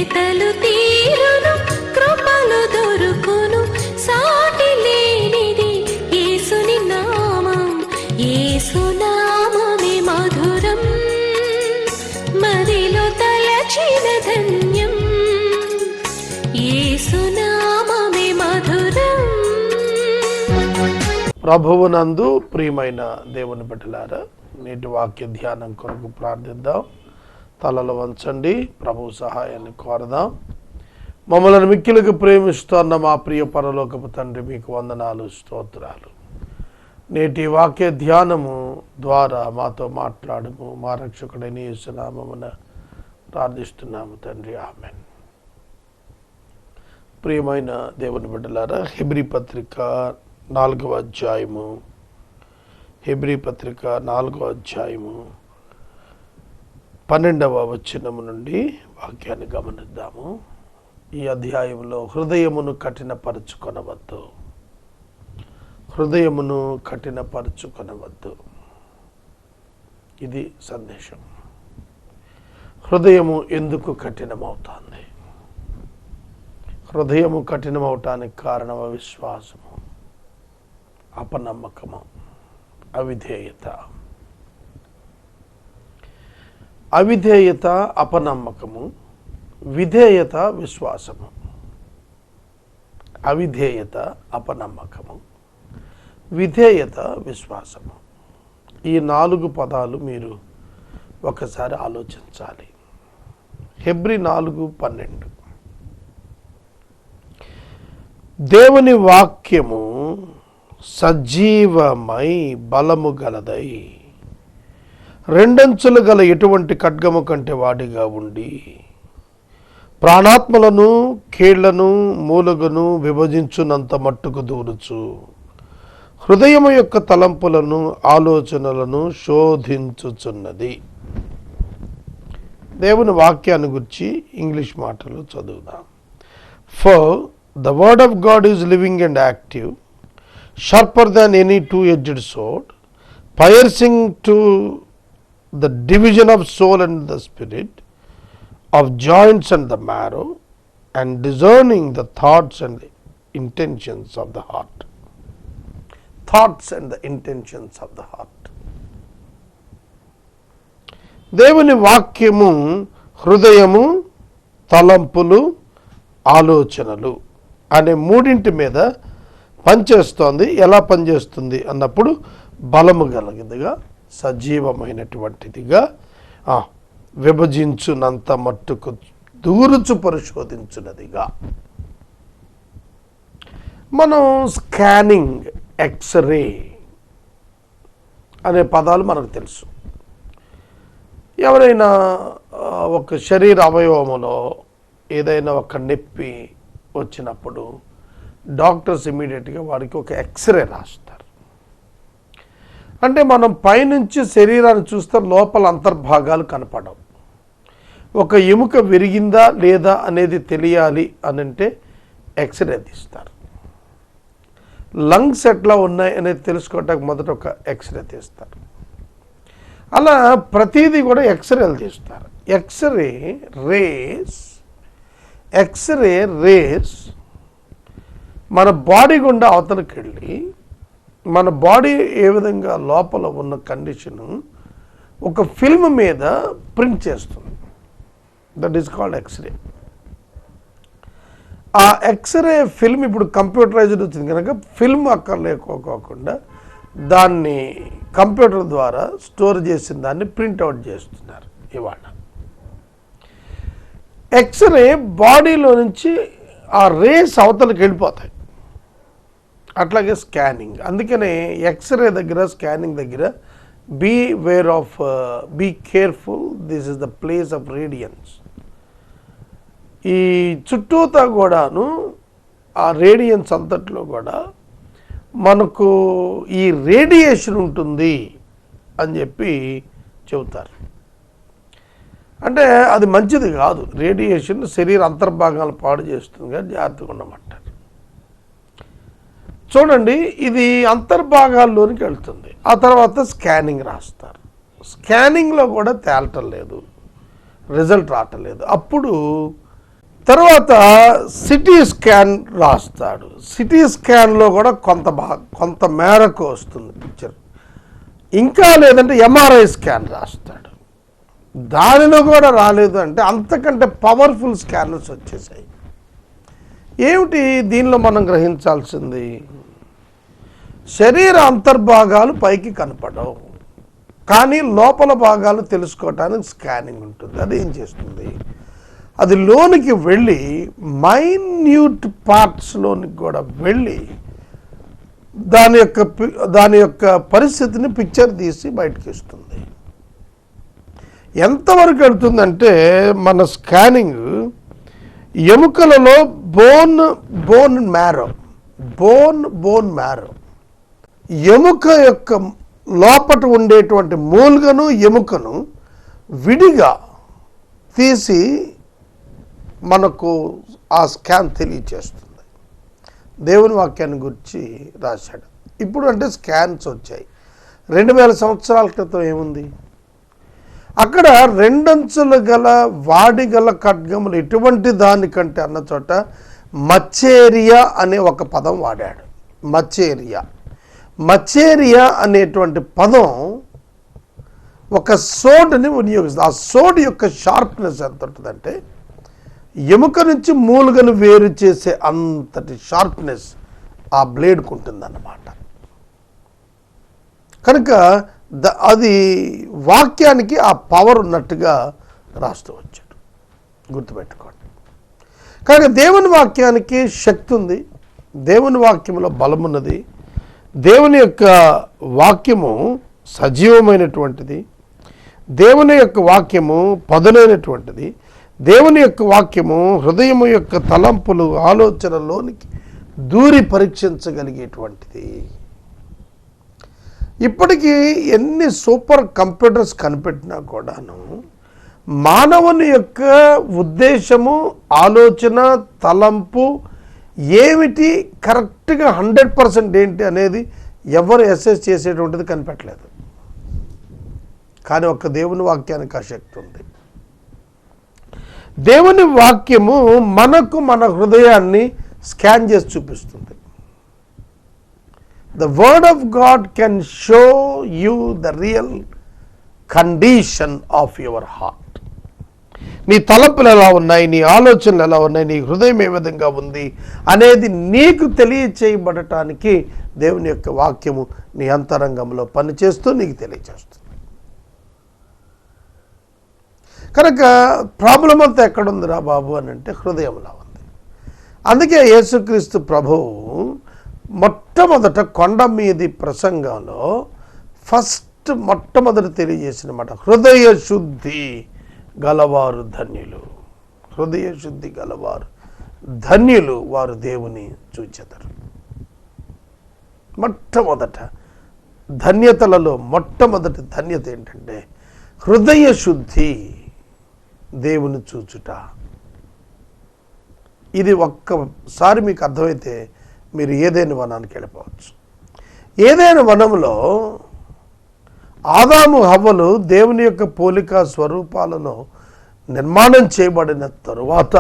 వెతలు తీరును కృపలు దొరుకును సాటి లేనిది యేసుని నామం యేసునామమే మధురం మదిలో తలచిన ధన్యం యేసునామమే మధురం. ప్రభువునందు ప్రియమైన దేవుని బిడ్డలారా, నేటి వాక్య ధ్యానం కొరకు ప్రార్థిద్దాం. తలలు వంచండి, ప్రభు సహాయాన్ని కోరదాం. మమ్మల్ని మిక్కిలిగా ప్రేమిస్తున్న మా ప్రియ పరలోకపు తండ్రి, మీకు వందనాలు, స్తోత్రాలు. నేటి వాక్య ధ్యానము ద్వారా మాతో మాట్లాడము, మా రక్షకుడైన యేసు నామమున ప్రార్థిస్తున్నాము తండ్రి, ఆమేన్. ప్రియమైన దేవుని బిడ్డలారా, హెబ్రీ పత్రిక 4వ అధ్యాయము, హెబ్రీ పత్రిక 4వ అధ్యాయము 12వ వచనము నుండి వాక్యాన్ని గమనిద్దాము. ఈ అధ్యాయంలో హృదయమును కఠినపరుచుకొనవద్దు, హృదయమును కఠినపరుచుకొనవద్దు. ఇది సందేశం. హృదయము ఎందుకు కఠినమవుతుంది? హృదయము కఠినమవటానికి కారణం అవిశ్వాసము, అపనమ్మకము, అవిధేయత. అవిధేయత అపనమ్మకము, విధేయత విశ్వాసము. అవిధేయత అపనమ్మకము, విధేయత విశ్వాసము. ఈ 4 పదాలు మీరు ఒకసారి ఆలోచించాలి. హెబ్రీ 4:12 దేవుని వాక్యము సజీవమై బలము గలదై రెండంచులు గల ఎటువంటి ఖడ్గము కంటే వాడిగా ఉండి ప్రాణాత్మలను కీళ్లను మూలుగను విభజించునంత మట్టుకు దూరుచు హృదయము యొక్క తలంపులను ఆలోచనలను శోధించుచున్నది. దేవుని వాక్యాన్ని గురించి ఇంగ్లీష్ మాటలు చదువుదాం. For the word of God is living and active, sharper than any two-edged sword, piercing to the division of soul and the spirit, of joints and the marrow, and discerning the thoughts and the intentions of the heart. Thoughts and the intentions of the heart. దేవుని వాక్యము హృదయము, తలంపులు, ఆలోచనలు అనే మూడింటి మీద పనిచేస్తోంది. ఎలా పనిచేస్తుంది అన్నప్పుడు బలము కలిగినదిగా, సజీవమైనటువంటిదిగా, విభజించునంత మట్టుకు దూరుచు పరిశోధించున్నదిగా. మనం స్కానింగ్, ఎక్స్రే అనే పదాలు మనకు తెలుసు. ఎవరైనా ఒక శరీర అవయవములో ఏదైనా ఒక నొప్పి వచ్చినప్పుడు డాక్టర్స్ ఇమీడియట్గా వారికి ఒక ఎక్స్రే రాస్తారు. అంటే మనం పైనుంచి శరీరాన్ని చూస్తే లోపల అంతర్భాగాలు కనపడవు. ఒక ఎముక విరిగిందా లేదా అనేది తెలియాలి అని అంటే ఎక్స్రే తీస్తారు. లంగ్స్ ఎట్లా ఉన్నాయి అనేది తెలుసుకోవటానికి మొదట ఒక ఎక్స్రే తీస్తారు. అలా ప్రతిదీ కూడా ఎక్స్రేలు తీస్తారు. ఎక్స్రే రేస్ మన బాడీ గుండా అవతలకి వెళ్ళి మన బాడీ ఏ విధంగా లోపల ఉన్న కండిషను ఒక ఫిల్మ్ మీద ప్రింట్ చేస్తుంది. That is called x-ray. ఆ ఎక్స్రే ఫిల్మ్ ఇప్పుడు కంప్యూటరైజ్డ్ వచ్చింది కనుక ఫిల్మ్ అక్కర్లేకోకుండా దాన్ని కంప్యూటర్ ద్వారా స్టోర్ చేసిన దాన్ని ప్రింట్అవుట్ చేస్తున్నారు ఇవాళ. ఎక్స్రే బాడీలో నుంచి ఆ రేస్ అవతలకి వెళ్ళిపోతాయి. అట్లాగే స్కానింగ్. అందుకనే ఎక్స్రే దగ్గర, స్కానింగ్ దగ్గర be careful, this is the place of radiance. ఈ చుట్టూతా కూడాను ఆ రేడియన్స్ అంతట్లో కూడా మనకు ఈ రేడియేషన్ ఉంటుంది అని చెప్పి చెబుతారు. అంటే అది మంచిది కాదు. రేడియేషన్ శరీర అంతర్భాగాలు పాడు చేస్తుంది కానీ జాగ్రత్తగా ఉండమంటారు. చూడండి, ఇది అంతర్భాగాల్లోనికి వెళ్తుంది. ఆ తర్వాత స్కానింగ్ రాస్తారు. స్కానింగ్లో కూడా తేలటం లేదు, రిజల్ట్ రావటం లేదు. అప్పుడు తర్వాత సిటీ స్కాన్ రాస్తాడు. సిటీ స్కాన్లో కూడా కొంత మేరకు వస్తుంది పిక్చర్. ఇంకా లేదంటే ఎంఆర్ఐ స్కాన్ రాస్తాడు. దానిలో కూడా రాలేదు అంటే అంతకంటే పవర్ఫుల్ స్కానర్స్ వచ్చేసాయి. ఏమిటి దీనిలో మనం గ్రహించాల్సింది? శరీర అంతర్భాగాలు పైకి కనపడవు, కానీ లోపల భాగాలు తెలుసుకోవటానికి స్కానింగ్ ఉంటుంది. అది ఏం చేస్తుంది? అది లోనికి వెళ్ళి మైన్యూట్ పార్ట్స్లోనికి కూడా వెళ్ళి దాని యొక్క పరిస్థితిని పిక్చర్ తీసి బయటకి ఇస్తుంది. ఎంతవరకు వెళ్తుందంటే మన స్కానింగ్ ఎముకలలో బోన్ మ్యారో ఎముక యొక్క లోపట ఉండేటువంటి మూలుగను ఎముకను విడిగా తీసి మనకు ఆ స్కాన్ తెలియచేస్తుంది. దేవుని వాక్యాన్ని గురించి రాశాడు. ఇప్పుడు అంటే స్కాన్స్ వచ్చాయి. 2000 సంవత్సరాల క్రితం ఏముంది? అక్కడ 2 అంచులు గల వాడిగల ఖడ్గములు ఎటువంటి దానికంటే అన్న చోట మచ్చేరియా అనే ఒక పదం వాడాడు. మచ్చేరియా అనేటువంటి పదం ఒక సోడ్ని వినియోగిస్తుంది. ఆ సోడ్ యొక్క షార్ప్నెస్ ఎంత ఉంటుందంటే ఎముక నుంచి మూలుగను వేరు చేసే అంతటి షార్ప్నెస్ ఆ బ్లేడ్కు ఉంటుందన్నమాట. కనుక అది వాక్యానికి ఆ పవర్ ఉన్నట్టుగా రాస్తూ వచ్చాడు. గుర్తుపెట్టుకోండి. కనుక దేవుని వాక్యానికి శక్తి ఉంది, దేవుని వాక్యంలో బలమున్నది. దేవుని యొక్క వాక్యము సజీవమైనటువంటిది, దేవుని యొక్క వాక్యము పదునైనటువంటిది, దేవుని యొక్క వాక్యము హృదయము యొక్క తలంపులు ఆలోచనలోనికి దూరి పరీక్షించగలిగేటువంటిది. ఇప్పటికీ ఎన్ని సూపర్ కంప్యూటర్స్ కనిపెట్టినా కూడాను మానవుని యొక్క ఉద్దేశము, ఆలోచన, తలంపు ఏమిటి కరెక్ట్గా 100% ఏంటి అనేది ఎవరు అసెస్ చేసేటువంటిది కనిపెట్టలేదు. కానీ ఒక్క దేవుని వాక్యానికి ఆ శక్తి ఉంది. దేవుని వాక్యము మనకు మన హృదయాన్ని స్కాన్ చేసి చూపిస్తుంది. The word of God can show you the real condition of your heart. నీ తలంపులు ఎలా ఉన్నాయి, నీ ఆలోచనలు ఎలా ఉన్నాయి, నీ హృదయం ఏ విధంగా ఉంది అనేది నీకు తెలియచేయబడటానికి దేవుని యొక్క వాక్యము నీ అంతరంగంలో పనిచేస్తూ నీకు తెలియచేస్తుంది. కనుక ప్రాబ్లం అంతా ఎక్కడుందిరా బాబు అని అంటే హృదయంలో ఉంది. అందుకే యేసుక్రీస్తు ప్రభువు మొట్టమొదట కొండ మీది ప్రసంగంలో మొట్టమొదటి తెలియజేసిన మాట హృదయ శుద్ధి గలవారు ధన్యులు. హృదయ శుద్ధి గలవారు ధన్యులు, వారు దేవుని చూచెదరు. మొట్టమొదట ధన్యతలలో మొట్టమొదటి ధన్యత ఏంటంటే హృదయ శుద్ధి, దేవుని చూచుట. ఇది ఒక్కసారి మీకు అర్థమైతే మీరు ఏదైనా వనానికి వెళ్ళిపోవచ్చు. ఏదైనా వనంలో ఆదాము హవ్వలు దేవుని యొక్క పోలిక స్వరూపాలను నిర్మాణం చేయబడిన తరువాత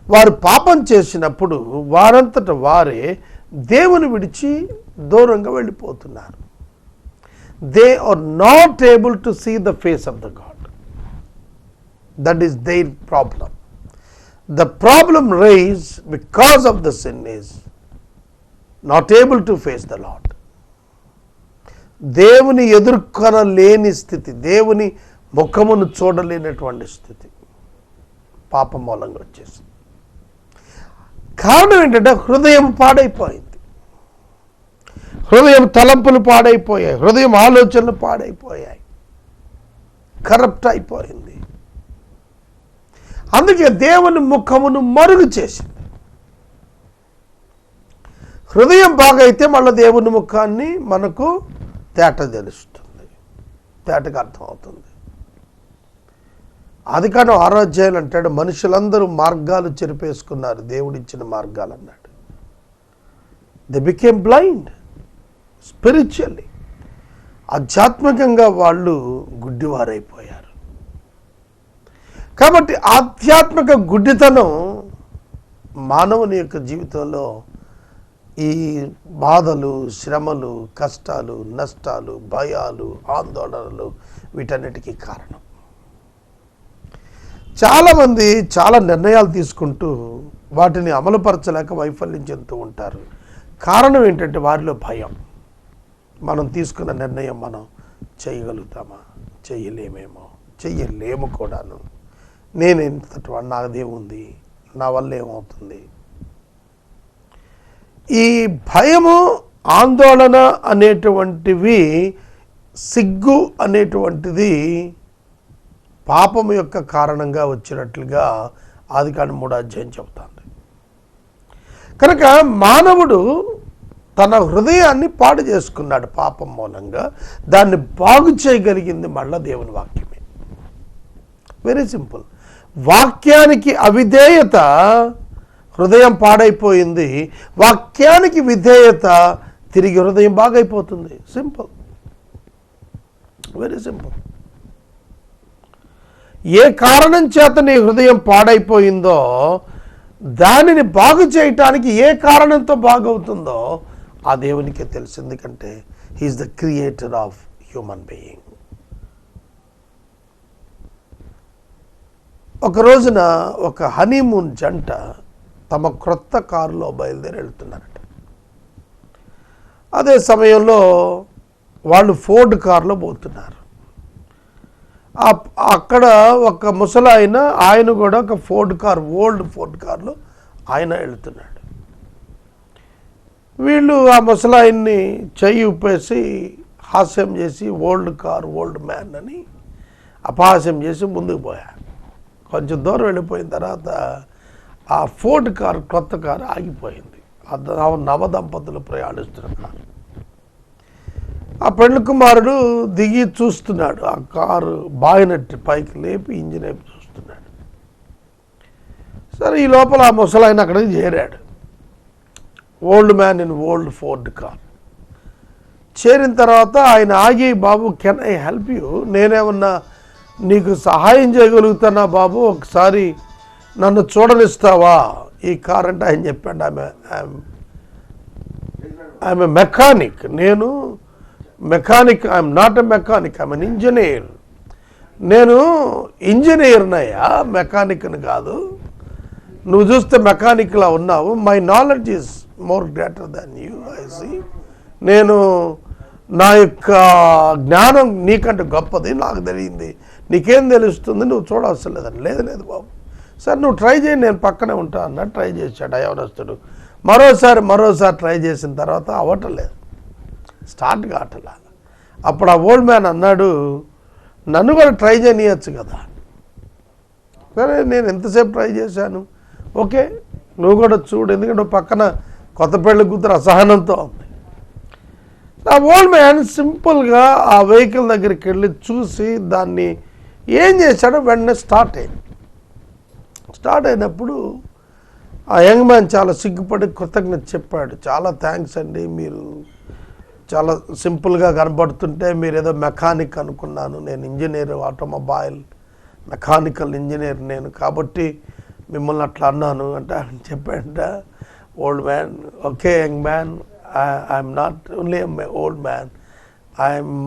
వారు పాపం చేసినప్పుడు వారంతట వారే దేవుని విడిచి దూరంగా వెళ్ళిపోతున్నారు. They are not able to see the face of the god. That is their problem. The problem raised because of the sin is not able to face the Lord. దేవుని ఎదుర్కొనలేని స్థితి, దేవుని ముఖమును చూడలేనటువంటి స్థితి పాపం మూలంగా వచ్చేసింది. కారణం ఏంటంటే హృదయం పాడైపోయింది, హృదయం తలంపులు పాడైపోయాయి, హృదయం ఆలోచనలు పాడైపోయాయి, కరప్ట్ అయిపోయింది. అందుకే దేవుని ముఖమును మరుగు చేసింది. హృదయం బాగైతే మళ్ళీ దేవుని ముఖాన్ని మనకు తెలుస్తుంది, తేటగా అర్థమవుతుంది. ఆదికాండం 6వ అధ్యాయం అంటాడు, మనుషులందరూ మార్గాలు చెరిపేసుకున్నారు, దేవుడిచ్చిన మార్గాలు అన్నాడు. They became blind spiritually. ఆధ్యాత్మికంగా వాళ్ళు గుడ్డివారైపోయారు. కాబట్టి ఆధ్యాత్మిక గుడ్డితనం మానవుని యొక్క జీవితంలో ఈ బాధలు, శ్రమలు, కష్టాలు, నష్టాలు, భయాలు, ఆందోళనలు వీటన్నిటికీ కారణం. చాలామంది చాలా నిర్ణయాలు తీసుకుంటూ వాటిని అమలుపరచలేక వైఫల్యం చెందుతూ ఉంటారు. కారణం ఏంటంటే వారిలో భయం. మనం తీసుకున్న నిర్ణయం మనం చేయగలుగుతామా, చెయ్యలేము కూడాను. నేను ఎంతటి వాడు, నాదేముంది, నా వల్ల ఏమవుతుంది. ఈ భయము, ఆందోళన అనేటువంటివి, సిగ్గు అనేటువంటిది పాపము యొక్క కారణంగా వచ్చినట్లుగా ఆదికాండం 3వ అధ్యాయం చెబుతుంది. కనుక మానవుడు తన హృదయాన్ని పాడు చేసుకున్నాడు పాపం మూలంగా. దాన్ని బాగు చేయగలిగింది మళ్ళా దేవుని వాక్యమే. Very simple. వాక్యానికి అవిధేయత, హృదయం పాడైపోయింది. వాక్యానికి విధేయత, తిరిగి హృదయం బాగైపోతుంది. Simple, very simple. ఏ కారణం చేత నీ హృదయం పాడైపోయిందో దానిని బాగు చేయటానికి ఏ కారణంతో బాగవుతుందో ఆ దేవునికే తెలుసు. ఎందుకంటే he is the creator of human being. ఒక రోజున ఒక హనీమూన్ జంట తమ క్రొత్త కారులో బయలుదేరి వెళ్తున్నారట. అదే సమయంలో వాళ్ళు ఫోర్డ్ కారులో పోతున్నారు. అక్కడ ఒక ముసలాయన, ఆయన కూడా ఒక ఫోర్డ్ కార్, ఓల్డ్ ఫోర్డ్ కార్లో ఆయన వెళుతున్నాడు. వీళ్ళు ఆ ముసలాయన్ని చెయ్యి ఉప్పేసి హాస్యం చేసి ఓల్డ్ కార్, ఓల్డ్ మ్యాన్ అని అపహాస్యం చేసి ముందుకు పోయారు. కొంచెం దూరం వెళ్ళిపోయిన తర్వాత ఆ ఫోర్డ్ కార్, కొత్త కారు ఆగిపోయింది. నవదంపతులు ప్రయాణిస్తున్న కారు. ఆ పెళ్లి కుమారుడు దిగి చూస్తున్నాడు. ఆ కారు బాగినట్టు పైకి లేపి ఇంజిన్ వైపు చూస్తున్నాడు. సరే, ఈ లోపల ఆ ముసలాయన అక్కడికి చేరాడు. Old man in old Ford car. చేరిన తర్వాత ఆయన ఆగి, బాబు కెన్ ఐ హెల్ప్ యూ, నేనేమన్నా నీకు సహాయం చేయగలుగుతానా బాబు, ఒకసారి నన్ను చూడనిస్తావా ఈ కార్ అంటే. ఆయన చెప్పాడు, ఐఎమ్ ఎ మెకానిక్. నేను mechanic, I'm not a mechanic, I'm an engineer. నేను ఇంజనీర్నయ్యా, మెకానిక్ని కాదు. నువ్వు చూస్తే మెకానిక్లా ఉన్నావు. My knowledge is more greater than you, I see. నేను, నా యొక్క జ్ఞానం నీకంటే గొప్పది, నాకు తెలియంది నీకేం తెలుస్తుంది, నువ్వు చూడవలసిన లేదని. లేదు బాబు, సరే నువ్వు ట్రై చేయి, నేను పక్కనే ఉంటా అన్నా. ట్రై చేశాడు యవనస్తుడు. మరోసారి ట్రై చేసిన తర్వాత అవ్వటలేదు, స్టార్ట్ కావట్లా. అప్పుడు ఆ ఓల్డ్ మ్యాన్ అన్నాడు, నన్ను కూడా ట్రై చేయనియచ్చు కదా. సరే, నేను ఎంతసేపు ట్రై చేశాను, ఓకే నువ్వు కూడా చూడు, ఎందుకంటే నువ్వు పక్కన కొత్త పెళ్లి కూతురు అసహనంతో ఉంది. ఆ ఓల్డ్ మ్యాన్ సింపుల్గా ఆ వెహికల్ దగ్గరికి వెళ్ళి చూసి దాన్ని ఏం చేశాడో వెంటనే స్టార్ట్ అయినప్పుడు ఆ యంగ్ మ్యాన్ చాలా సిగ్గుపడి కృతజ్ఞత చెప్పాడు. చాలా థ్యాంక్స్ అండి, మీరు చాలా సింపుల్గా కనబడుతుంటే మీరు ఏదో మెకానిక్ అనుకున్నాను. నేను ఇంజనీర్, ఆటోమొబైల్ మెకానికల్ ఇంజనీర్ నేను, కాబట్టి మిమ్మల్ని అట్లా అన్నాను అంటే చెప్పాడంట old man. Okay young man, I'm not only old man,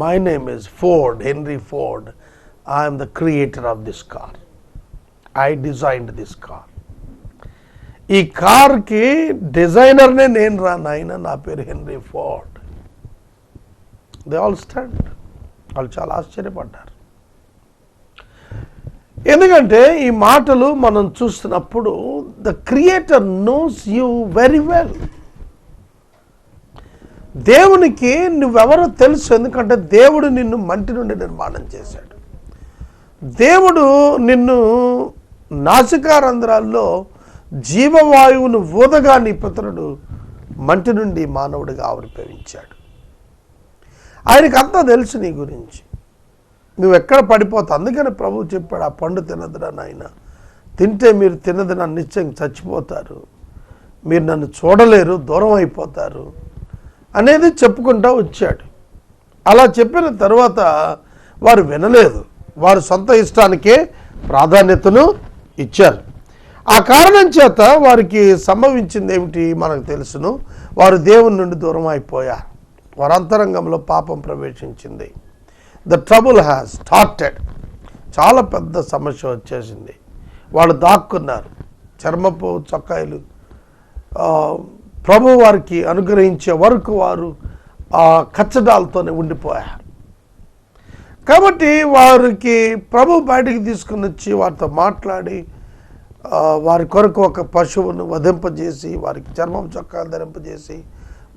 my name is Ford, henry Ford. I'm the creator of this car, I designed this car. ఈ కార్కి డిజైనర్నే నేను రా నాయన, నా పేరు henry Ford. They all stand. వాళ్ళు చాలా ఆశ్చర్యపడ్డారు. ఎందుకంటే ఈ మాటలు మనం చూస్తున్నప్పుడు the creator knows you very well. దేవునికి నువ్వెవరో తెలుసు, ఎందుకంటే దేవుడు నిన్ను మంటి నుండి నిర్మాణం చేశాడు. దేవుడు నిన్ను నాసికారంధ్రాల్లో జీవవాయువును ఊదగా నీ పితరుడు మంటి నుండి మానవుడిగా ఆవిర్భవించాడు. ఆయనకు అంతా తెలుసు నీ గురించి, నువ్వు ఎక్కడ పడిపోతావు. అందుకని ప్రభువు చెప్పాడు, ఆ పండు తినదురా నాయన, తింటే మీరు తినదు నన్ను నిశ్చయం చచ్చిపోతారు, మీరు నన్ను చూడలేరు, దూరం అయిపోతారు అనేది చెప్పుకుంటూ వచ్చాడు. అలా చెప్పిన తర్వాత వారు వినలేదు, వారు సొంత ఇష్టానికే ప్రాధాన్యతను ఇచ్చారు. ఆ కారణం చేత వారికి సంభవించింది ఏమిటి మనకు తెలుసును. వారు దేవుని నుండి దూరం అయిపోయారు. వారి అంతరంగంలో పాపం ప్రవేశించింది. The trouble has started. చాలా పెద్ద సమస్య వచ్చేసింది. వాళ్ళు దాక్కున్నారు. చర్మపు చొక్కాయలు ప్రభు వారికి అనుగ్రహించే వరకు వారు ఆ కచ్చడాలతోనే ఉండిపోయారు. కాబట్టి వారికి ప్రభు బయటికి తీసుకుని వచ్చి వారితో మాట్లాడి వారి కొరకు ఒక పశువును వధింపజేసి వారికి చర్మం చొక్కాలు ధరింపజేసి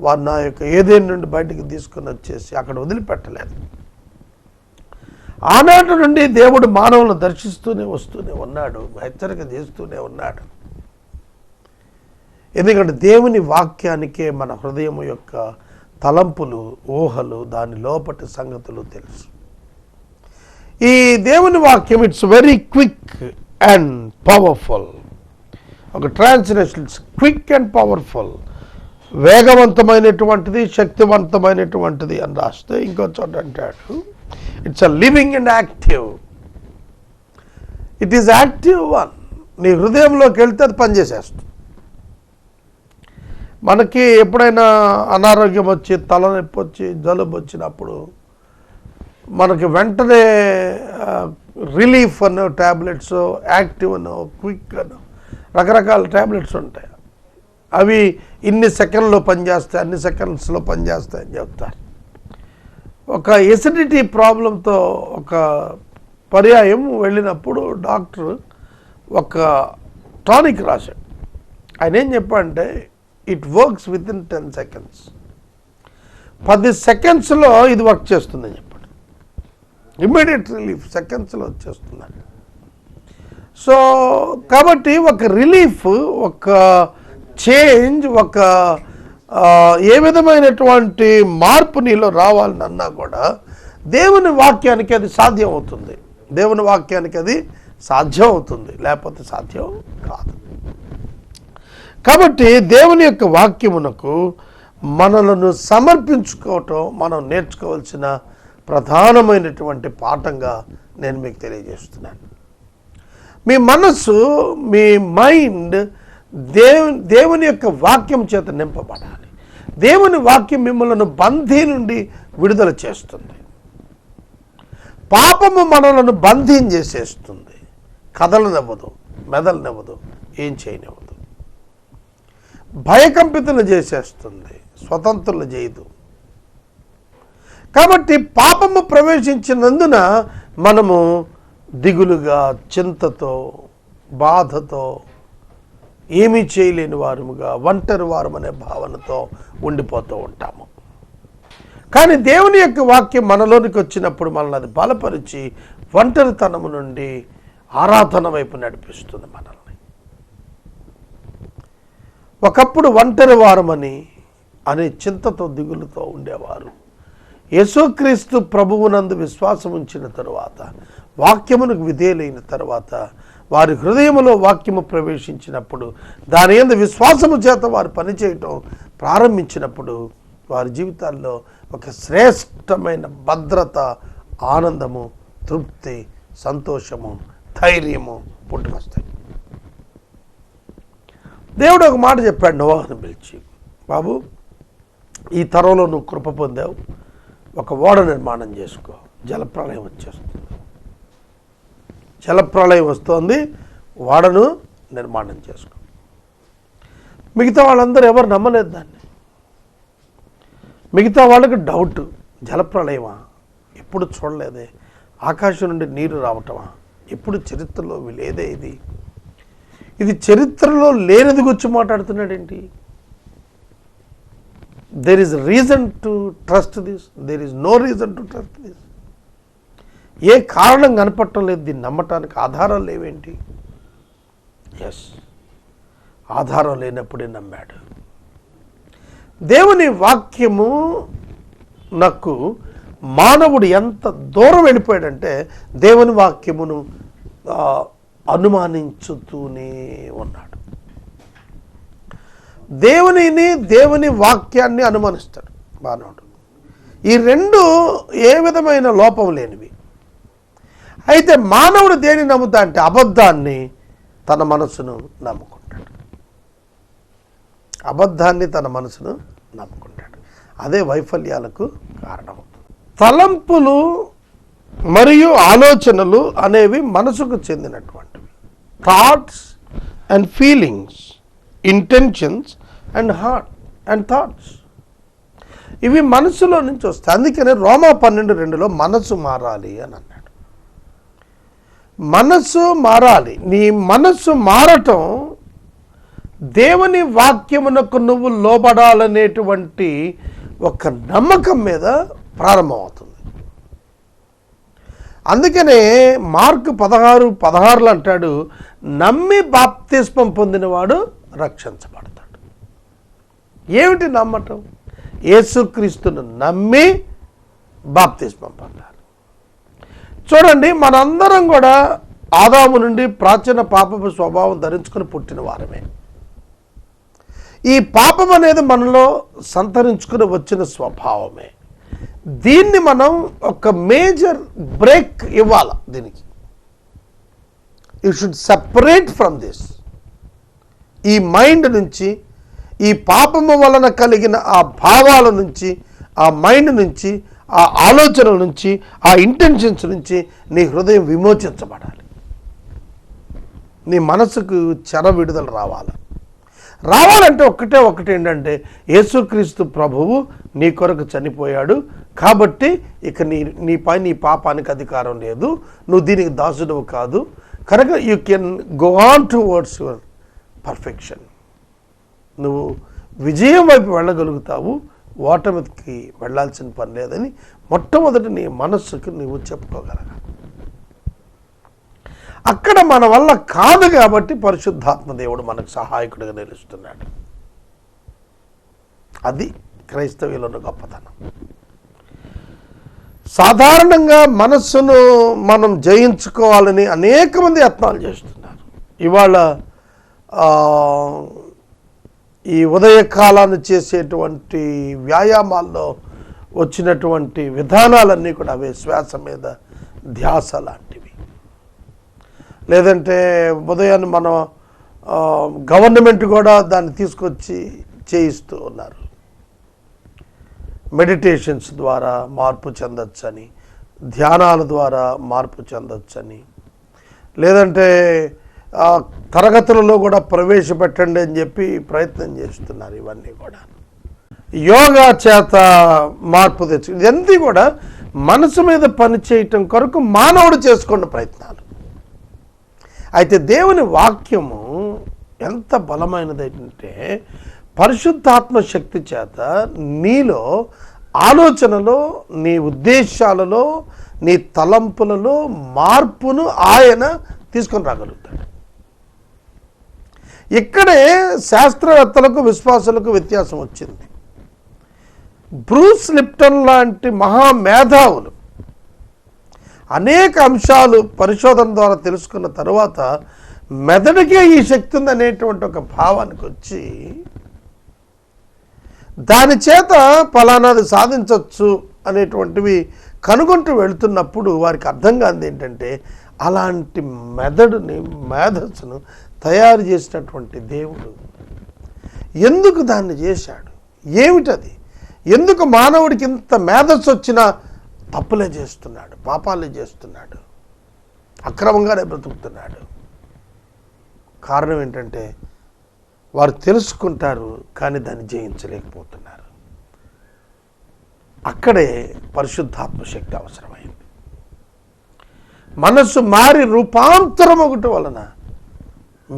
వారు నా యొక్క ఏదేని నుండి బయటికి తీసుకుని వచ్చేసి అక్కడ వదిలిపెట్టలేదు. ఆనాటి నుండి దేవుడు మానవులను దర్శిస్తూనే వస్తూనే ఉన్నాడు, హెచ్చరిక చేస్తూనే ఉన్నాడు. ఎందుకంటే దేవుని వాక్యానికే మన హృదయం యొక్క తలంపులు, ఊహలు, దాని లోపటి సంగతులు తెలుసు. ఈ దేవుని వాక్యం it's very quick and powerful. ఒక translation it's quick and powerful, వేగవంతమైనటువంటిది, శక్తివంతమైనటువంటిది అని రాస్తే ఇంకో చోట అంటాడు it's a living and active. It is active one. నీ హృదయంలోకి వెళ్తే అది పనిచేసేస్తుంది. మనకి ఎప్పుడైనా అనారోగ్యం వచ్చి, తలనొప్పి వచ్చి, జలుబు వచ్చినప్పుడు మనకి వెంటనే రిలీఫ్ అను ట్యాబ్లెట్స్, యాక్టివ్ అను, క్విక్ అను రకరకాల ట్యాబ్లెట్స్ ఉంటాయి. అవి ఇన్ని సెకండ్లో పనిచేస్తాయి, అన్ని సెకండ్స్లో పనిచేస్తాయి అని చెప్తారు. ఒక ఎసిడిటీ ప్రాబ్లంతో ఒక పర్యాయం వెళ్ళినప్పుడు డాక్టర్ ఒక టానిక్ రాశాడు. ఆయన ఏం చెప్పాడంటే it works with in 10 seconds. 10 సెకండ్స్లో ఇది వర్క్ చేస్తుందని చెప్పాడు. ఇమ్మీడియట్ రిలీఫ్ సెకండ్స్లో వచ్చేస్తుందని. సో కాబట్టి ఒక రిలీఫ్, ఒక చేంజ్, ఒక ఏ విధమైనటువంటి మార్పు నీలో రావాలని అన్నా కూడా దేవుని వాక్యానికి అది సాధ్యం అవుతుంది. దేవుని వాక్యానికి అది సాధ్యం అవుతుంది, లేకపోతే సాధ్యం కాదు. కాబట్టి దేవుని యొక్క వాక్యమునకు మనలను సమర్పించుకోవటం మనం నేర్చుకోవాల్సిన ప్రధానమైనటువంటి పాఠంగా నేను మీకు తెలియజేస్తున్నాను. మీ మనస్సు, మీ మైండ్ దేవుని యొక్క వాక్యం చేత నింపబడాలి. దేవుని వాక్యం మిమ్మల్ని బంధీ నుండి విడుదల చేస్తుంది. పాపము మనలను బంధీం చేసేస్తుంది. కదలనివ్వదు, మెదలనివ్వదు, ఏం చేయనివ్వదు. భయకంపితులు చేసేస్తుంది, స్వతంత్రులు చేయదు. కాబట్టి పాపము ప్రవేశించినందున మనము దిగులుగా, చింతతో, బాధతో, ఏమీ చేయలేని వారముగా, ఒంటరి వారం అనే భావనతో ఉండిపోతూ ఉంటాము. కానీ దేవుని యొక్క వాక్యం మనలోనికి వచ్చినప్పుడు మనల్ని అది బలపరిచి ఒంటరితనము నుండి ఆరాధన వైపు నడిపిస్తుంది మనల్ని. ఒకప్పుడు ఒంటరి వారమని అనే చింతతో, దిగులుతో ఉండేవారు యేసుక్రీస్తు ప్రభువునందు విశ్వాసం ఉంచిన తరువాత, వాక్యమునకు విధేయులైన తరువాత, వారి హృదయములో వాక్యము ప్రవేశించినప్పుడు, దాని యందు విశ్వాసము చేత వారు పనిచేయటం ప్రారంభించినప్పుడు వారి జీవితాల్లో ఒక శ్రేష్టమైన భద్రత, ఆనందము, తృప్తి, సంతోషము, ధైర్యము పుట్టుకొస్తాయి. దేవుడు ఒక మాట చెప్పాడు నోవాహును పిలిచి, బాబు, ఈ తరంలో నువ్వు కృప పొందావు, ఒక ఓడ నిర్మాణం చేసుకో, జలప్రళయం వచ్చేస్తుంది. జలప్రళయం వస్తుంది, ఓడను నిర్మాణం చేసుకో. మిగతా వాళ్ళందరూ ఎవరు నమ్మలేదు దాన్ని. మిగతా వాళ్ళకి డౌట్, జలప్రళయమా, ఎప్పుడు చూడలేదే, ఆకాశం నుండి నీరు రావటమా, ఎప్పుడు చరిత్రలో లేదే, ఇది చరిత్రలో లేనిది గురించి మాట్లాడుతున్నాడేంటి? there is reason to trust this, there is no reason to trust this. ఏ కారణం కనపడటం లేదు దీన్ని నమ్మటానికి, ఆధారం లేవేంటి? ఎస్, ఆధారం లేనప్పుడే నమ్మాడు. దేవుని వాక్యము నాకు మానవుడు ఎంత దూరం వెళ్ళిపోయాడంటే దేవుని వాక్యమును అనుమానించుతూనే ఉన్నాడు. దేవుని వాక్యాన్ని అనుమానిస్తాడు మానవుడు. ఈ రెండు ఏ విధమైన లోపం లేనివి. అయితే మానవుడు దేని నమ్ముతా అంటే అబద్ధాన్ని తన మనసును నమ్ముకుంటాడు. అబద్ధాన్ని తన మనసును నమ్ముకుంటాడు. అదే వైఫల్యాలకు కారణమవుతుంది. తలంపులు మరియు ఆలోచనలు అనేవి మనసుకు చెందినటువంటివి. Thoughts and feelings, intentions and heart and thoughts, ఇవి మనసులో నుంచి వస్తాయి. అందుకనే రోమా 12:2లో మనసు మారాలి అని అన్నాడు. మనసు మారాలి. నీ మనసు మారటం దేవుని వాక్యమునకు నువ్వు లోబడాలనేటువంటి ఒక నమ్మకం మీద ప్రారంభమవుతుంది. అందుకనే మార్కు 16:16 అంటాడు, నమ్మి బాప్తిస్మం పొందినవాడు రక్షించబడతాడు. ఏమిటి నమ్మటం? యేసుక్రీస్తును నమ్మి బాప్తిస్మం పొందాలి. చూడండి, మనందరం కూడా ఆదాము నుండి ప్రాచీన పాపపు స్వభావం ధరించుకొని పుట్టిన వారమే. ఈ పాపం అనేది మనలో సంతరించుకుని వచ్చిన స్వభావమే. దీన్ని మనం ఒక మేజర్ బ్రేక్ ఇవ్వాలి. దీనికి you should separate from this. ఈ మైండ్ నుంచి, ఈ పాపము వలన కలిగిన ఆ భావాల నుంచి, ఆ మైండ్ నుంచి, ఆ ఆలోచనల నుంచి, ఆ ఇంటెన్షన్స్ నుంచి నీ హృదయం విమోచించబడాలి. నీ మనసుకు చెర విడుదల రావాలంటే ఒకటి ఏంటంటే, యేసుక్రీస్తు ప్రభువు నీ కొరకు చనిపోయాడు కాబట్టి ఇక నీపై నీ పాపానికి అధికారం లేదు, నువ్వు దీనికి దాసుడవు కాదు, కనుక you can go on towards your perfection. నువ్వు విజయం వైపు వెళ్ళగలుగుతావు, ఓటమికి వెళ్ళాల్సిన పని లేదని మొట్టమొదటి నీ మనస్సుకు నువ్వు చెప్పుకోగలగాలి. అక్కడ మన వల్ల కాదు కాబట్టి పరిశుద్ధాత్మ దేవుడు మనకు సహాయకుడిగా నిలుస్తున్నాడు. అది క్రైస్తవ్యంలో గొప్పతనం. సాధారణంగా మనస్సును మనం జయించుకోవాలని అనేక మంది యత్నాలు చేస్తున్నారు. ఇవాళ ఈ ఉదయకాలాన్ని చేసేటువంటి వ్యాయామాల్లో వచ్చినటువంటి విధానాలన్నీ కూడా అవే. శ్వాస మీద ధ్యాస లాంటివి. లేదంటే ఉదయాన్ని మనం గవర్నమెంట్ కూడా దాన్ని తీసుకొచ్చి చేయిస్తూ ఉన్నారు. మెడిటేషన్స్ ద్వారా మార్పు చెందొచ్చని, ధ్యానాల ద్వారా మార్పు చెందొచ్చని, లేదంటే తరగతులలో కూడా ప్రవేశపెట్టండి అని చెప్పి ప్రయత్నం చేస్తున్నారు. ఇవన్నీ కూడా యోగా చేత మార్పు తెచ్చు. ఇవన్నీ కూడా మనసు మీద పనిచేయటం కొరకు మానవుడు చేసుకున్న ప్రయత్నాలు. అయితే దేవుని వాక్యము ఎంత బలమైనదంటే, పరిశుద్ధాత్మ శక్తి చేత నీలో ఆలోచనలో, నీ ఉద్దేశాలలో, నీ తలంపులలో మార్పును ఆయన తీసుకొని రాగలుగుతాడు. ఇక్కడే శాస్త్రవేత్తలకు విశ్వాసులకు వ్యత్యాసం వచ్చింది. బ్రూస్ లిప్టన్ లాంటి మహామేధావులు అనేక అంశాలు పరిశోధన ద్వారా తెలుసుకున్న తర్వాత మెదడుకే ఈ శక్తి ఉంది అనేటువంటి ఒక భావానికి వచ్చి, దాని చేత ఫలానాది సాధించవచ్చు అనేటువంటివి కనుగొంటూ వెళుతున్నప్పుడు వారికి అర్థం కానిది ఏంటంటే, అలాంటి మేధస్సును తయారు చేసినటువంటి దేవుడు ఎందుకు దాన్ని చేశాడు? ఏమిటది? ఎందుకు మానవుడికి ఇంత మేధస్సు వచ్చినా తప్పులే చేస్తున్నాడు, పాపాలే చేస్తున్నాడు, అక్రమంగానే బ్రతుకుతున్నాడు? కారణం ఏంటంటే, వారు తెలుసుకుంటారు కానీ దాన్ని జయించలేకపోతున్నారు. అక్కడే పరిశుద్ధాత్మ శక్తి అవసరమైంది. మనస్సు మారి రూపాంతరం ఒకటి వలన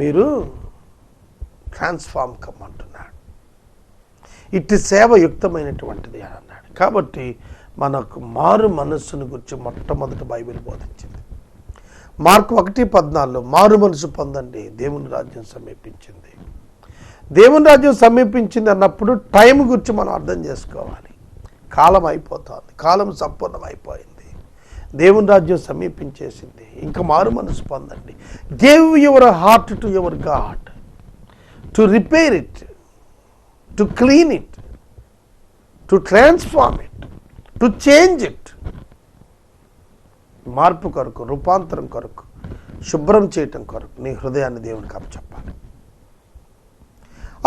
మీరు ట్రాన్స్ఫార్మ్ కమ్మంటున్నాడు. ఇట్టి సేవయుక్తమైనటువంటిది అని అన్నాడు. కాబట్టి మనకు మారు మనస్సును గురించి మొట్టమొదటి బైబిల్ బోధించింది. మార్కు 1:14 మారు మనసు పొందండి, దేవుని రాజ్యం సమీపించింది. దేవుని రాజ్యం సమీపించింది అన్నప్పుడు టైం గురించి మనం అర్థం చేసుకోవాలి. కాలం అయిపోతుంది, కాలం సంపూర్ణం అయిపోయింది, దేవుని రాజ్యం సమీపించేసింది. ఇంకా మారు మనసు పొందండి. Give your heart to your God, to repair it, to clean it, to transform it, to change it. మార్పు కొరకు, రూపాంతరం కొరకు, శుభ్రం చేయటం కొరకు నీ హృదయాన్ని దేవునికి అప్పచెప్పాలి.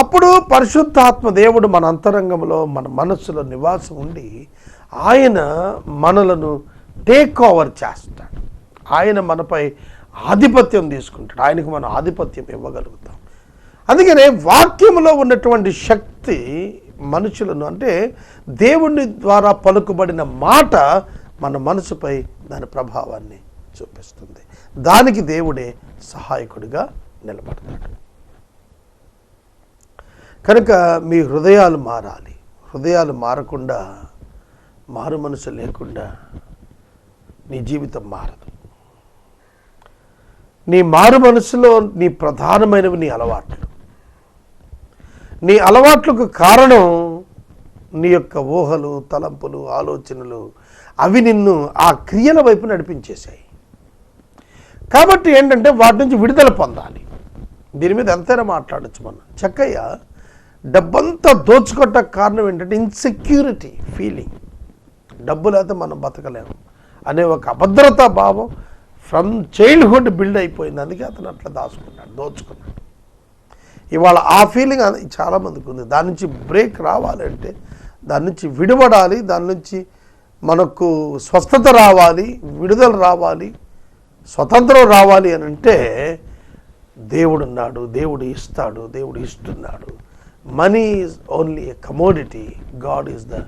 అప్పుడు పరిశుద్ధాత్మ దేవుడు మన అంతరంగంలో, మన మనస్సులో నివాసం ఉండి ఆయన మనలను టేక్ ఓవర్ చేస్తాడు. ఆయన మనపై ఆధిపత్యం తీసుకుంటాడు. ఆయనకు మనం ఆధిపత్యం ఇవ్వగలుగుతాం. అందుకనే వాక్యంలో ఉన్నటువంటి శక్తి మనుషులను, అంటే దేవుని ద్వారా పలుకుబడిన మాట మన మనసుపై దాని ప్రభావాన్ని చూపిస్తుంది. దానికి దేవుడే సహాయకుడిగా నిలబడతాడు. కనుక మీ హృదయాలు మారాలి. హృదయాలు మారకుండా, మారు మనసు లేకుండా నీ జీవితం మారదు. నీ మారు మనసులో నీ ప్రధానమైనవి నీ అలవాట్లు. నీ అలవాట్లకు కారణం నీ యొక్క ఊహలు, తలంపులు, ఆలోచనలు. అవి నిన్ను ఆ క్రియల వైపు నడిపించేశాయి. కాబట్టి ఏంటంటే వాటి నుంచి విడుదల పొందాలి. దీని మీద ఎంతైనా మాట్లాడచ్చు. మనం చక్కయ్య డబ్బంతా దోచుకోవటానికి కారణం ఏంటంటే ఇన్సెక్యూరిటీ ఫీలింగ్. డబ్బు లేకపోతే మనం బతకలేము అనే ఒక అభద్రతా భావం ఫ్రమ్ చైల్డ్హుడ్ బిల్డ్ అయిపోయింది. అందుకే అతను అట్లా దాచుకున్నాడు, దోచుకున్నాడు. ఇవాళ ఆ ఫీలింగ్ చాలామందికి ఉంది. దాని నుంచి బ్రేక్ రావాలంటే, దాని నుంచి విడిపడాలి, దాని నుంచి మనకు స్వస్థత రావాలి, విడుదల రావాలి, స్వతంత్రం రావాలి అని అంటే దేవుడు ఉన్నాడు, దేవుడు ఇస్తాడు, దేవుడు ఇస్తున్నాడు. Money is only a commodity. God is the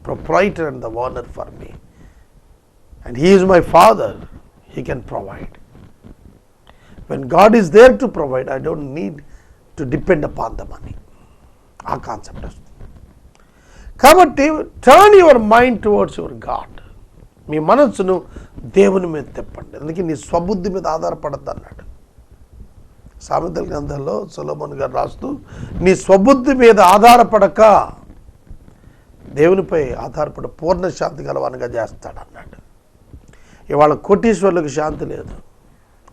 proprietor and the owner for me, and he is my father. He can provide. When God is there to provide, I don't need to depend upon the money. ఆ concept వస్తుంది. కాబట్టి turn your mind towards your God. మీ మనస్సును దేవుని మీద తిప్పండి. అందుకే నీ స్వబుద్ధి మీద ఆధారపడద్దు అన్నాడు. సామెతల గ్రంథంలో సొలొమోను గారు రాస్తూ, నీ స్వబుద్ధి మీద ఆధారపడక దేవునిపై ఆధారపడ పూర్ణ శాంతి గలవానిగా చేస్తాడు అన్నాడు. ఇవాళ కోటీశ్వర్లకు శాంతి లేదు,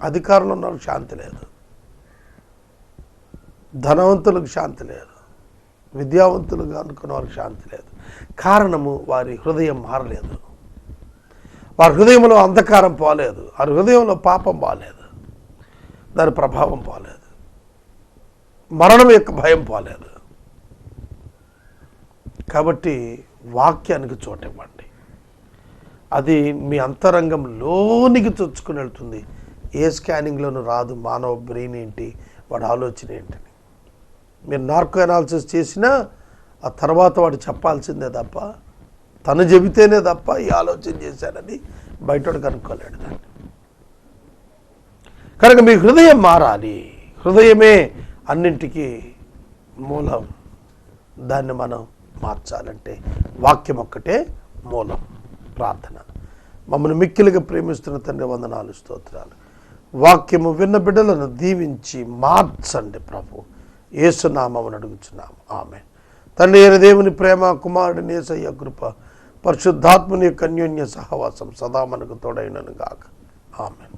అధికారంలో ఉన్న వాళ్ళకి శాంతి లేదు, ధనవంతులకు శాంతి లేదు, విద్యావంతులుగా అనుకున్న వాళ్ళకి శాంతి లేదు. కారణము వారి హృదయం మారలేదు. వారి హృదయంలో అంధకారం పోలేదు, వారి హృదయంలో పాపం పోలేదు, దాని ప్రభావం పోలేదు, మరణం యొక్క భయం పోలేదు. కాబట్టి వాక్యానికి చోటివ్వండి. అది మీ అంతరంగంలోనికి చొచ్చుకుని వెళ్తుంది. ఏ స్కానింగ్లోనూ రాదు మానవ బ్రెయిన్ ఏంటి, వాడి ఆలోచన ఏంటని. మీరు నార్కో అనాలిసిస్ చేసినా ఆ తర్వాత వాడు చెప్పాల్సిందే తప్ప, తను చెబితేనే తప్ప ఈ ఆలోచన చేశాడని బయటోడు కనుక్కోలేడు దాన్ని. కనుక మీ హృదయం మారాలి. హృదయమే అన్నింటికీ మూలం. దాన్ని మనం మార్చాలంటే వాక్యం ఒక్కటే మూలం. ప్రార్థన. మమ్మల్ని మిక్కిలిగా ప్రేమిస్తున్న తండ్రి, వందనాలు, స్తోత్రాలు. వాక్యము విన్న బిడ్డలను దీవించి మార్చండి ప్రభు. యేసు నామమున అడుగుచున్నాము, ఆమేన్. తండ్రి అయిన దేవుని ప్రేమ, కుమారుడిని యేసయ్య కృప, పరిశుద్ధాత్మని యొక్క అన్యోన్య సహవాసం సదా మనకు తోడైనను గాక, ఆమేన్.